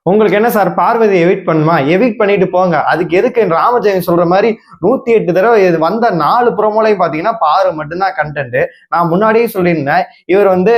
உங்களுக்கு என்ன sir Parvati evict பண்ணுமா? எவிக்ட் பண்ணிட்டு போங்க. அதுக்கு எதுக்கு ராமஜெயம் சொல்ற மாதிரி 108 தடவை வந்த 4 ப்ரோமோலையும் பாத்தீங்கன்னா பாரு மட்டும்தான் கண்டென்ட். நான் முன்னாடியே சொல்லியிருந்தேன், இவர் வந்து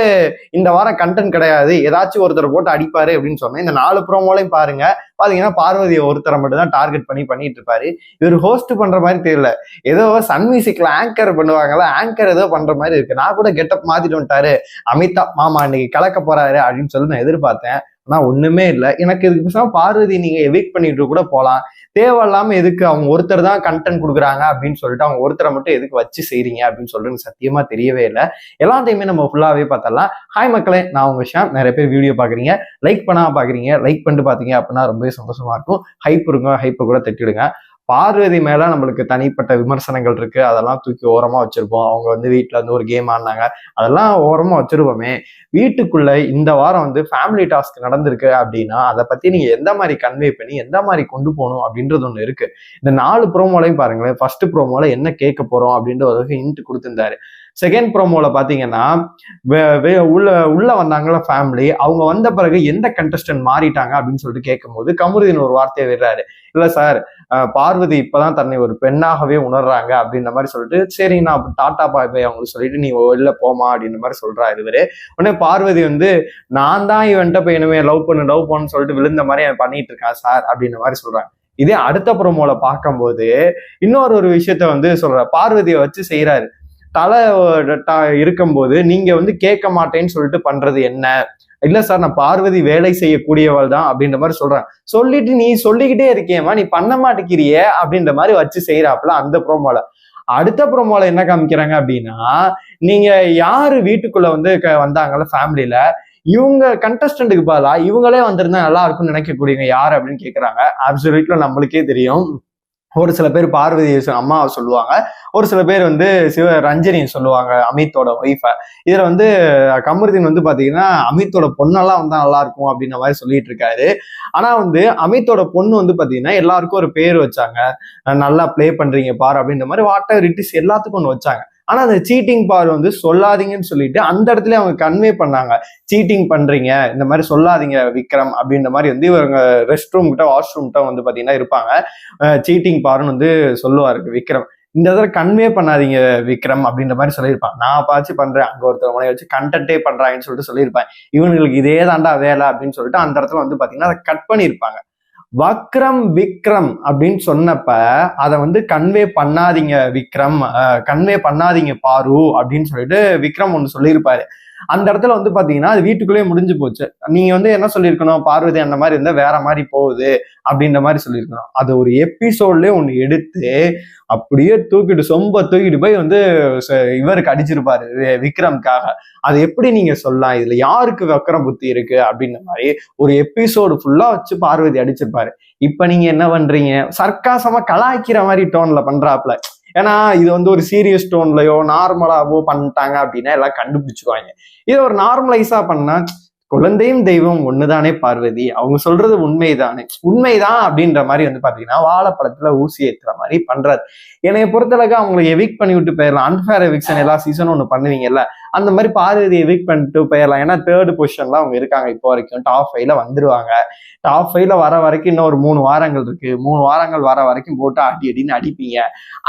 இந்த வாரம் கண்டென்ட் கிடையாது, ஏதாச்சும் ஒருத்தர் போட்டு அடிப்பாரு அப்படின்னு சொன்னேன். இந்த 4 ப்ரோமோலையும் பாருங்க, பாத்தீங்கன்னா பார்வதியை ஒருத்தரை மட்டும் தான் டார்கெட் பண்ணிட்டு இருப்பாரு. இவர் ஹோஸ்ட் பண்ற மாதிரி தெரியல, ஏதோ சன் மியூசிக்ல ஆங்கர் பண்ணுவாங்கல்ல, ஆங்கர் ஏதோ பண்ற மாதிரி இருக்கு. நான் கூட கெட்டப் மாத்திட்டு வந்துட்டாரு, அமிதாப் மாமா இன்னைக்கு கலக்க போறாரு அப்படின்னு சொல்லி நான் எதிர்பார்த்தேன். ஆனா ஒண்ணுமே இல்லை. எனக்கு இதுக்கு பேசாம பார்வதி நீங்க எவிக்ட் பண்ணிட்டு கூட போலாம். தேவையில்லாம எதுக்கு அவங்க ஒருத்தர் தான் கண்டென்ட் கொடுக்குறாங்க அப்படின்னு சொல்லிட்டு அவங்க ஒருத்தரை மட்டும் எதுக்கு வச்சு செய்றீங்க அப்படின்னு சொல்லிட்டு எனக்கு சத்தியமா தெரியவே இல்லை. எல்லாத்தையுமே நம்ம ஃபுல்லாவே பார்த்தரலாம். ஹாய் மக்களே, நான் உங்க ஷாம். நிறைய பேர் வீடியோ பாக்குறீங்க, லைக் பண்ணாம பாக்குறீங்க. லைக் பண்ணிட்டு பாத்தீங்க அப்படின்னா ரொம்பவே சந்தோஷமா இருக்கும். ஹைப் இருக்கும், ஹைப்பை கூட தட்டிடுங்க. பார்வதி மேல நம்மளுக்கு தனிப்பட்ட விமர்சனங்கள் இருக்கு, அதெல்லாம் தூக்கி ஓரமா வச்சிருப்போம். அவங்க வந்து வீட்டுல இருந்து ஒரு கேம் ஆடினாங்க, அதெல்லாம் ஓரமா வச்சிருப்போமே. வீட்டுக்குள்ள இந்த வாரம் வந்து ஃபேமிலி டாஸ்க் நடந்திருக்கு அப்படின்னா அதை பத்தி நீங்க எந்த மாதிரி கன்வே பண்ணி எந்த மாதிரி கொண்டு போகணும் அப்படின்றது ஒண்ணு இருக்கு. இந்த 4 ப்ரோமோலையும் பாருங்களேன். ஃபர்ஸ்ட் ப்ரோமோல என்ன கேட்க போறோம் அப்படின்ற ஒரு ஹிண்ட் கொடுத்திருந்தாரு. செகண்ட் ப்ரோமோல பாத்தீங்கன்னா உள்ள வந்தாங்களா ஃபேமிலி, அவங்க வந்த பிறகு எந்த கண்டஸ்டன்ட் மாறிட்டாங்க அப்படின்னு சொல்லிட்டு கேட்கும் போது கமருதீன் ஒரு வார்த்தையை விடுறாரு. இல்ல சார், பார்வதி இப்பதான் தன்னை ஒரு பெண்ணாகவே உணர்றாங்க அப்படின்ற மாதிரி சொல்லிட்டு, சரி நான் டாட்டா பாய் பாய் அவங்களுக்கு சொல்லிட்டு நீ வெளில போமா அப்படின்ற மாதிரி சொல்றாரு இவரு. உடனே பார்வதி வந்து, நான் தான் இவன்ட்ட போய் இனிமே லவ் பண்ணு சொல்லிட்டு விழுந்த மாதிரி பண்ணிட்டு இருக்கேன் சார் அப்படின்ற மாதிரி சொல்றாங்க. இதே அடுத்த ப்ரோமோல பார்க்கும்போது இன்னொரு விஷயத்த வந்து சொல்ற, பார்வதியை வச்சு செய்யறாரு. தலை இருக்கும்போது நீங்க வந்து கேட்க மாட்டேன்னு சொல்லிட்டு பண்றது என்ன? இல்ல சார், நான் பார்வதி வேலை செய்யக்கூடியவள் தான் அப்படின்ற மாதிரி சொல்றேன். சொல்லிட்டு நீ சொல்லிக்கிட்டே இருக்கேமா, நீ பண்ண மாட்டேங்கிறிய அப்படின்ற மாதிரி வச்சு செய்யறாப்புல அந்த ப்ரோமோல. அடுத்த ப்ரோமோல என்ன காமிக்கிறாங்க அப்படின்னா, நீங்க யாரு வீட்டுக்குள்ள வந்து வந்தாங்கல்ல ஃபேமிலியில, இவங்க கண்டஸ்டன்ட்டுக்கு பதிலா இவங்களே வந்திருந்தா நல்லா இருக்கும்னு நினைக்கக்கூடியவங்க யாரு அப்படின்னு கேட்கறாங்க. அப்சல்யூட்ல நம்மளுக்கே தெரியும். ஒரு சில பேர் பார்வதி அம்மாவை சொல்லுவாங்க, ஒரு சில பேர் வந்து ரஞ்சனியை சொல்லுவாங்க, அமித்தோட ஒய்ஃபை. இதுல வந்து கமருதீன் வந்து பாத்தீங்கன்னா அமித்தோட பொண்ணெல்லாம் வந்தா நல்லா இருக்கும் அப்படின்ற மாதிரி சொல்லிட்டு இருக்காரு. ஆனா வந்து அமித்தோட பொண்ணு வந்து பாத்தீங்கன்னா எல்லாருக்கும் ஒரு பேர் வச்சாங்க, நல்லா பிளே பண்றீங்க பாரு அப்படின்ற மாதிரி வாட் எவர் இட் இஸ் எல்லாத்துக்கும் ஒன்று வச்சாங்க. ஆனா அந்த சீட்டிங் பார் வந்து சொல்லாதீங்கன்னு சொல்லிட்டு அந்த இடத்துல அவங்க கன்வே பண்ணாங்க, சீட்டிங் பண்றீங்க இந்த மாதிரி சொல்லாதீங்க விக்ரம் அப்படின்ற மாதிரி வந்து இவங்க ரெஸ்ட் ரூம் கிட்ட வாஷ்ரூம் கிட்ட வந்து பாத்தீங்கன்னா இருப்பாங்க. சீட்டிங் பாருன்னு வந்து சொல்லுவாரு விக்ரம். இந்த இடத்துல கன்வே பண்ணாதீங்க விக்ரம் அப்படின்ற மாதிரி சொல்லியிருப்பான். நான் பாச்சு பண்றேன், அங்க ஒருத்தர் உனைய வச்சு கண்டென்ட்டே பண்றாங்கன்னு சொல்லிட்டு சொல்லியிருப்பேன். இவங்களுக்கு இதே தாண்டா வேலை அப்படின்னு சொல்லிட்டு அந்த இடத்துல வந்து பாத்தீங்கன்னா அதை கட் பண்ணியிருப்பாங்க. வக்ரம் விக்ரம் அப்படின்னு சொன்னப்ப அதை வந்து கன்வே பண்ணாதீங்க விக்ரம், கன்வே பண்ணாதீங்க பாரு அப்படின்னு சொல்லிட்டு விக்ரம் ஒண்ணு சொல்லியிருப்பாரு. அந்த இடத்துல வந்து பாத்தீங்கன்னா அது வீட்டுக்குள்ளேயே முடிஞ்சு போச்சு. நீங்க வந்து என்ன சொல்லியிருக்கணும், பார்வதி அந்த மாதிரி இருந்தா வேற மாதிரி போகுது அப்படின்ற மாதிரி சொல்லியிருக்கணும். அது ஒரு எபிசோட்லயே ஒண்ணு எடுத்து அப்படியே சொம்ப தூக்கிட்டு போய் வந்து இவருக்கு அடிச்சிருப்பாரு விக்ரம்காக. அது எப்படி நீங்க சொல்லலாம், இதுல யாருக்கு வக்கரம் புத்தி இருக்கு அப்படின்ற மாதிரி ஒரு எபிசோடு ஃபுல்லா வச்சு பார்வதி அடிச்சிருப்பாரு. இப்ப நீங்க என்ன பண்றீங்க, சர்க்காசமா கலாய்க்கிற மாதிரி டோன்ல பண்றாப்ல. ஏன்னா இது வந்து ஒரு சீரியஸ் டோன்லயோ நார்மலாவோ பண்ணிட்டாங்க அப்படின்னா எல்லாம் கண்டுபிடிச்சுக்குவாங்க. இதை ஒரு நார்மலைஸா பண்ணா, குழந்தையும் தெய்வம் ஒண்ணுதானே பார்வதி, அவங்க சொல்றது உண்மைதானே, உண்மைதான் அப்படின்ற மாதிரி வந்து பாத்தீங்கன்னா வாழைப்பழத்துல ஊசி ஏத்துற மாதிரி பண்றாரு. என்னைய பொறுத்தளவுக்கு அவங்களை எவிக் பண்ணி விட்டு போயிடலாம். அன்ஃபேர் எவிக்ஷன் எல்லா சீசனும் ஒண்ணு பண்ணுவீங்கல்ல, அந்த மாதிரி பார்வதி எவிக் பண்ணிட்டு போயிடலாம். ஏன்னா 3rd பொசிஷன்ல அவங்க இருக்காங்க இப்போ வரைக்கும். டாப் 5ல வந்துருவாங்க. டாப் 5ல வர வரைக்கும் இன்னும் ஒரு 3 வாரங்கள் இருக்கு. 3 வாரங்கள் வர வரைக்கும் போட்டு அடின்னு அடிப்பீங்க.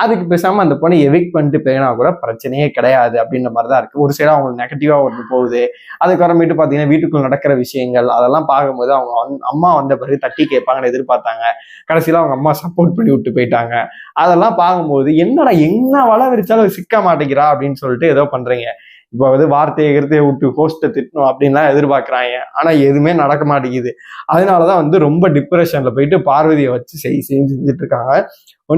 அதுக்கு பேசாம அந்த பொண்ணை எவிக் பண்ணிட்டு போயினா கூட பிரச்சனையே கிடையாது அப்படின்ற மாதிரிதான் இருக்கு. ஒரு சைடு அவங்களுக்கு நெகட்டிவா ஒன்று போகுது. அதுக்கப்புறமேட்டு பாத்தீங்கன்னா வீட்டுக்குள்ள நடக்கிற விஷயங்கள் அதெல்லாம் பார்க்கும்போது அவங்க அம்மா வந்த பிறகு தட்டி கேட்பாங்கன்னு எதிர்பார்த்தாங்க. கடைசியில அவங்க அம்மா சப்போர்ட் பண்ணி விட்டு போயிட்டாங்க. அதெல்லாம் பார்க்கும்போது என்னடா என்ன வள விரிச்சாலும் சிக்க மாட்டேங்கிறா அப்படின்னு சொல்லிட்டு ஏதோ பண்றீங்க. இப்போ வந்து வார்த்தையை விட்டு ஹோஸ்ட்டை திட்டணும் அப்படின்லாம் எதிர்பார்க்குறாங்க. ஆனா எதுவுமே நடக்க மாட்டேங்குது. அதனாலதான் வந்து ரொம்ப டிப்ரெஷன்ல போயிட்டு பார்வதியை வச்சு செஞ்சுட்டு இருக்காங்க.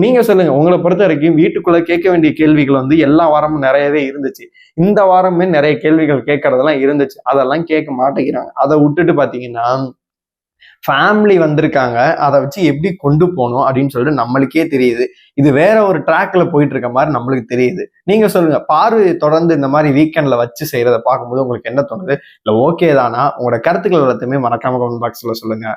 நீங்க சொல்லுங்க, உங்களை பொறுத்த வரைக்கும் வீட்டுக்குள்ள கேட்க வேண்டிய கேள்விகள் வந்து எல்லா வாரமும் நிறையவே இருந்துச்சு. இந்த வாரமே நிறைய கேள்விகள் கேட்கறதெல்லாம் இருந்துச்சு, அதெல்லாம் கேட்க மாட்டேங்கிறாங்க. அதை விட்டுட்டு பாத்தீங்கன்னா ஃபேமிலி வந்திருக்காங்க, அதை வச்சு எப்படி கொண்டு போகணும் அப்படின்னு சொல்லிட்டு நம்மளுக்கே தெரியுது. இது வேற ஒரு ட்ராக்ல போயிட்டு இருக்க மாதிரி நம்மளுக்கு தெரியுது. நீங்க சொல்லுங்க, பார்வை தொடர்ந்து இந்த மாதிரி வீக்கெண்ட்ல வச்சு செய்யறதை பார்க்கும்போது உங்களுக்கு என்ன தோணுது? இல்ல ஓகே தானா? உங்களோட கருத்துக்கள் எல்லாத்தையுமே மறக்காம கமெண்ட் பாக்ஸ்ல சொல்லுங்க.